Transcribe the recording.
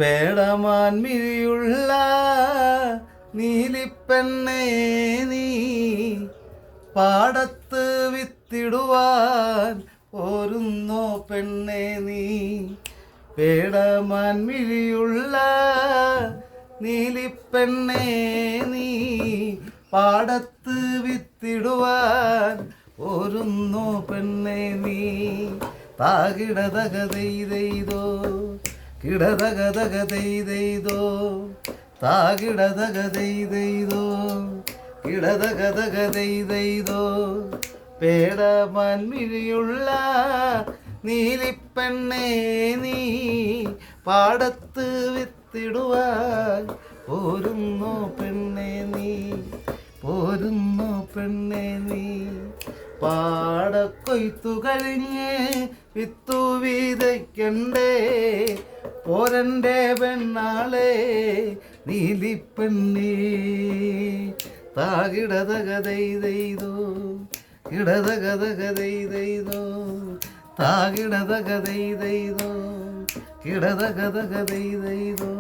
പേടമാൻമിഴിയുള്ള നീലിപ്പെണ്ണേ നീ പാടത്ത് വിത്തിടുവാൻ പോരുന്നോ പെണ്ണേ നീ. പേടമാൻമിഴിയുള്ള നീലിപ്പെണ്ണേ നീ പാടത്ത് വിത്തിടുവാൻ പോരുന്നോ പെണ്ണേ നീ. താകിടതകതെയ്തോ കിടതകതകതെയ്തോ താകിടതകതെയ്തോ കിടതകതകതെയ്തോ. പേടമാൻമിഴിയുള്ള നീലിപ്പെണ്ണേ നീ പാടത്ത് വിത്തിടുവാൻ പോരുന്നോ പെണ്ണേ നീ. പോരുന്നോ പെണ്ണേ നീ. പാടക്കൊയ്ത്തു കഴിഞ്ഞ് വിത്തു വിതയ്ക്കണ്ടേ പോരൻ്റെ പെണ്ണാളെ നീലിപ്പെണ്ണേ. താകിടതകതെയ്തോ കിടതകതകതെയ്തോ താകിടതകതെയ്തോ കിടതകതകതെയ്തോ.